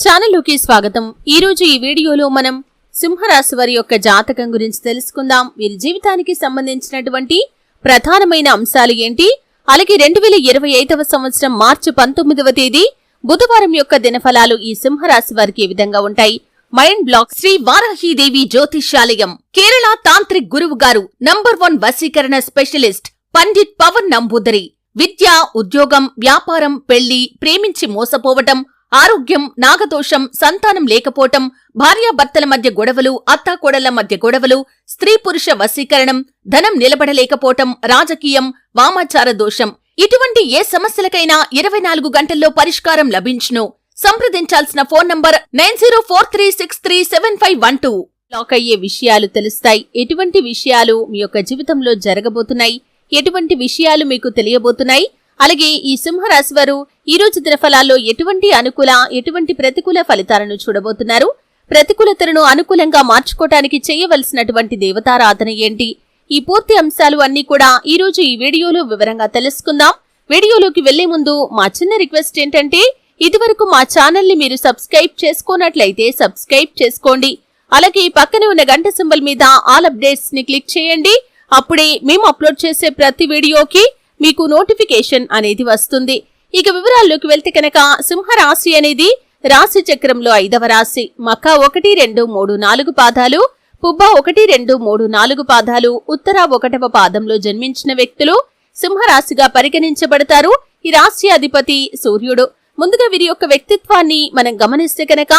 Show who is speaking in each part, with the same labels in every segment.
Speaker 1: ఛానల్లోకి స్వాగతం। ఈ రోజు ఈ వీడియోలో మనం సింహరాశి వారి యొక్క జాతకం గురించి తెలుసుకుందాం। వీరి జీవితానికి సంబంధించినటువంటి ప్రధానమైన అంశాలు ఏంటి, అలాగే 2025వ సంవత్సరం మార్చి 19వ తేదీ బుధవారం యొక్క దినఫలాలు ఈ సింహరాశి వారికి ఈ విధంగా ఉంటాయి। మైండ్ బ్లాక్ శ్రీ వారాహీదేవి జ్యోతిష్యాలయం కేరళ తాంత్రిక్ గురువు గారు నంబర్ 1 వశీకరణ స్పెషలిస్ట్ పండిట్ పవన్ నంబూదరి। విద్య, ఉద్యోగం, వ్యాపారం, పెళ్లి, ప్రేమించి మోసపోవటం, ఆరోగ్యం, నాగదోషం, సంతానం లేకపోవటం, భార్యాభర్తల మధ్య గొడవలు, అత్తాకోడళ్ల మధ్య గొడవలు, స్త్రీ పురుష వశీకరణం, ధనం నిలబడలేకపోవటం, రాజకీయం, వామాచార దోషం, ఇటువంటి ఏ సమస్యలకైనా 24 గంటల్లో పరిష్కారం లభించును। సంప్రదించాల్సిన ఫోన్ నంబర్ 9043637512। లాక్ అయ్యే విషయాలు తెలుస్తాయి। ఎటువంటి విషయాలు మీ యొక్క జీవితంలో జరగబోతున్నాయి, ఎటువంటి విషయాలు మీకు తెలియబోతున్నాయి, అలాగే ఈ సింహరాశి వారు ఈ రోజు దినఫలాల్లో ఎటువంటి అనుకూల, ఎటువంటి ప్రతికూల ఫలితాలను చూడబోతున్నారు, ప్రతికూలతలను అనుకూలంగా మార్చుకోవటానికి చేయవలసినటువంటి దేవతారాధన ఏంటి, ఈ పూర్తి అంశాలు అన్ని కూడా ఈ రోజు ఈ వీడియోలో వివరంగా తెలుసుకుందాం। వీడియోలోకి వెళ్లే ముందు మా చిన్న రిక్వెస్ట్ ఏంటంటే, ఇదివరకు మా ఛానల్ ని మీరు సబ్స్క్రైబ్ చేసుకోనట్లయితే సబ్స్క్రైబ్ చేసుకోండి, అలాగే పక్కనే ఉన్న గంట సింబల్ మీద ఆల్ అప్డేట్స్ ని క్లిక్ చేయండి। అప్పుడే మేము అప్లోడ్ చేసే ప్రతి వీడియోకి మీకు నోటిఫికేషన్ అనేది వస్తుంది। ఇక వివరాల్లోకి వెళ్తే కనుక సింహరాశి అనేది రాశి చక్రంలో 5వ రాశి। మఖ 1, 2, 3, 4 పాదాలు, పుబ్బ 1, 2, 3, 4 పాదాలు, ఉత్తర 1వ పాదంలో జన్మించిన వ్యక్తులు సింహరాశిగా పరిగణించబడతారు। ఈ రాశి అధిపతి సూర్యుడు। ముందుగా వీరి యొక్క వ్యక్తిత్వాన్ని మనం గమనిస్తే కనుక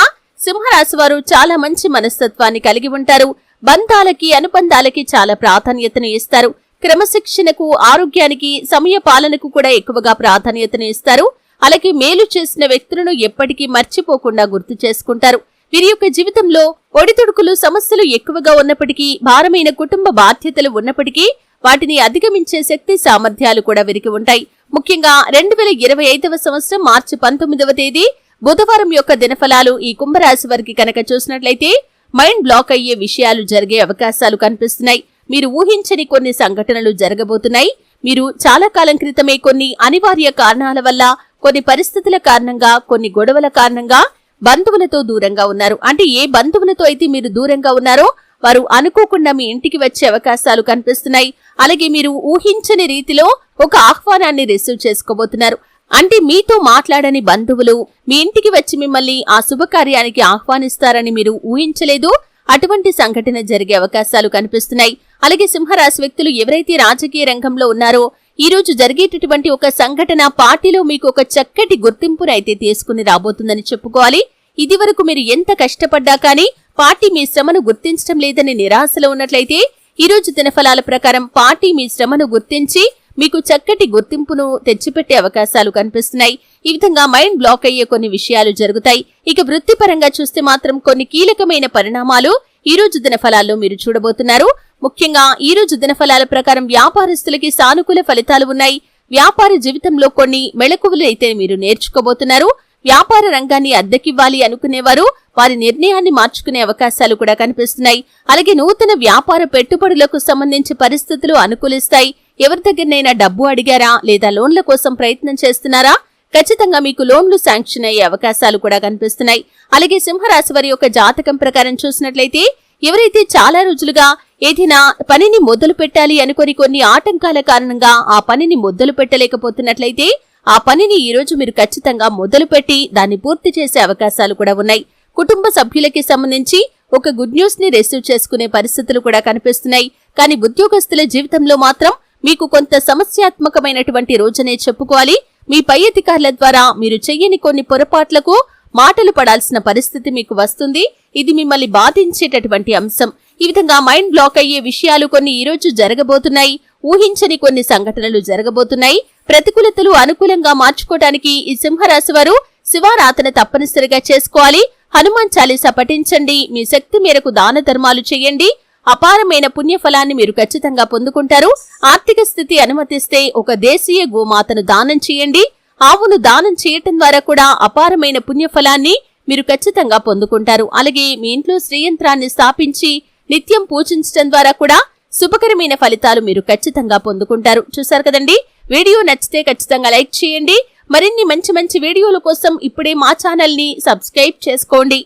Speaker 1: సింహరాశి వారు చాలా మంచి మనస్తత్వాన్ని కలిగి ఉంటారు। బంధాలకి, అనుబంధాలకి చాలా ప్రాధాన్యతను ఇస్తారు। క్రమశిక్షణకు, ఆరోగ్యానికి, సమయ పాలనకు కూడా ఎక్కువగా ప్రాధాన్యతను ఇస్తారు। అలాగే మేలు చేసిన వ్యక్తులను ఎప్పటికీ మర్చిపోకుండా గుర్తు చేసుకుంటారు। వీరి యొక్క జీవితంలో ఒడిదుడుకులు, సమస్యలు ఎక్కువగా ఉన్నప్పటికీ, భారమైన కుటుంబ బాధ్యతలు ఉన్నప్పటికీ వాటిని అధిగమించే శక్తి సామర్థ్యాలు కూడా వీరికి ఉంటాయి। ముఖ్యంగా 2025వ సంవత్సరం మార్చి 19వ తేదీ బుధవారం యొక్క దినఫలాలు ఈ కుంభరాశి వారికి కనుక చూసినట్లయితే మైండ్ బ్లాక్ అయ్యే విషయాలు జరిగే అవకాశాలు కనిపిస్తున్నాయి। మీరు ఊహించని కొన్ని సంఘటనలు జరగబోతున్నాయి। మీరు చాలా కాలం క్రితమే కొన్ని అనివార్య కారణాల వల్ల, కొన్ని పరిస్థితుల కారణంగా, కొన్ని గొడవల కారణంగా బంధువులతో దూరంగా ఉన్నారు। అంటే ఏ బంధువులతో అయితే మీరు దూరంగా ఉన్నారో వారు అనుకోకుండా మీ ఇంటికి వచ్చే అవకాశాలు కనిపిస్తున్నాయి। అలాగే మీరు ఊహించని రీతిలో ఒక ఆహ్వానాన్ని రిసీవ్ చేసుకోబోతున్నారు। అంటే మీతో మాట్లాడని బంధువులు మీ ఇంటికి వచ్చి మిమ్మల్ని ఆ శుభకార్యానికి ఆహ్వానిస్తారని మీరు ఊహించలేదు। అటువంటి సంఘటన జరిగే అవకాశాలు కనిపిస్తున్నాయి। అలాగే సింహరాశి వ్యక్తులు ఎవరైతే రాజకీయ రంగంలో ఉన్నారో ఈ రోజు జరిగేటటువంటి ఒక సంఘటన పార్టీలో మీకు ఒక చక్కటి గుర్తింపునైతే తీసుకుని రాబోతుందని చెప్పుకోవాలి। ఇది వరకు మీరు ఎంత కష్టపడ్డా కానీ పార్టీ మీ శ్రమను గుర్తించడం లేదని నిరాశలో ఉన్నట్లయితే ఈ రోజు దినఫలాల ప్రకారం పార్టీ మీ శ్రమను గుర్తించి మీకు చక్కటి గుర్తింపును తెచ్చిపెట్టే అవకాశాలు కనిపిస్తున్నాయి। ఈ విధంగా మైండ్ బ్లాక్ అయ్యే కొన్ని విషయాలు జరుగుతాయి। ఇక వృత్తిపరంగా చూస్తే మాత్రం కొన్ని కీలకమైన పరిణామాలు ఈ రోజు దినఫలాల్లో మీరు చూడబోతున్నారు। ముఖ్యంగా ఈ రోజు దినఫలాల ప్రకారం వ్యాపారస్తులకి సానుకూల ఫలితాలు ఉన్నాయి। వ్యాపార జీవితంలో కొన్ని మెళకువలు అయితే మీరు నేర్చుకోబోతున్నారు। వ్యాపార రంగాన్ని అద్దెకివ్వాలి అనుకునేవారు వారి నిర్ణయాన్ని మార్చుకునే అవకాశాలు కూడా కనిపిస్తున్నాయి। అలాగే నూతన వ్యాపార పెట్టుబడులకు సంబంధించి పరిస్థితులు అనుకూలిస్తాయి। ఎవరి దగ్గరనైనా డబ్బు అడిగారా, లేదా లోన్ల కోసం ప్రయత్నం చేస్తున్నారా, ఖచ్చితంగా మీకు లోన్లు శాంక్షన్ అయ్యే అవకాశాలు కూడా కనిపిస్తున్నాయి। అలాగే సింహరాశి వారి యొక్క జాతకం ప్రకారం చూసినట్లయితే ఎవరైతే చాలా రోజులుగా ఏదైనా పనిని మొదలు పెట్టాలి అనుకుని కొన్ని ఆటంకాల కారణంగా ఆ పనిని మొదలు పెట్టలేకపోతున్నట్లయితే ఆ పనిని ఈ రోజు మీరు ఖచ్చితంగా మొదలుపెట్టి దాన్ని పూర్తి చేసే అవకాశాలు కూడా ఉన్నాయి। కుటుంబ సభ్యులకి సంబంధించి ఒక గుడ్ న్యూస్ ని రిసీవ్ చేసుకునే పరిస్థితులు కూడా కనిపిస్తున్నాయి। కానీ ఉద్యోగస్తుల జీవితంలో మాత్రం మీకు కొంత సమస్యాత్మకమైనటువంటి రోజునే చెప్పుకోవాలి। మీ పై అధికారుల ద్వారా మీరు చెయ్యని కొన్ని పొరపాట్లకు మాటలు పడాల్సిన పరిస్థితి మీకు వస్తుంది। ఇది మిమ్మల్ని బాధించేటటువంటి అంశం। ఈ విధంగా మైండ్ బ్లాక్ అయ్యే విషయాలు కొన్ని ఈ రోజు జరగబోతున్నాయి। ఊహించని కొన్ని సంఘటనలు జరగబోతున్నాయి। ప్రతికూలతలు అనుకూలంగా మార్చుకోవడానికి ఈ సింహరాశి వారు శివారాధన తప్పనిసరిగా చేసుకోవాలి। హనుమాన్ చాలీసా పఠించండి। మీ శక్తి మేరకు దాన ధర్మాలు చేయండి। అపారమైన పుణ్యఫలాన్ని మీరు ఖచ్చితంగా పొందుకుంటారు। ఆర్థిక స్థితి అనుమతిస్తే ఒక దేశీయ గోమాతను దానం చేయండి। ఆవును దానం చేయటం ద్వారా కూడా అపారమైన పుణ్యఫలాన్ని మీరు ఖచ్చితంగా పొందుకుంటారు। అలాగే మీ ఇంట్లో శ్రీయంత్రాన్ని స్థాపించి నిత్యం పూజించడం ద్వారా కూడా శుభకరమైన ఫలితాలు మీరు ఖచ్చితంగా పొందుకుంటారు। చూసారు కదండి, వీడియో నచ్చితే ఖచ్చితంగా లైక్ చేయండి। మరిన్ని మంచి మంచి వీడియోల కోసం ఇప్పుడే మా ఛానల్ ని సబ్స్క్రైబ్ చేసుకోండి.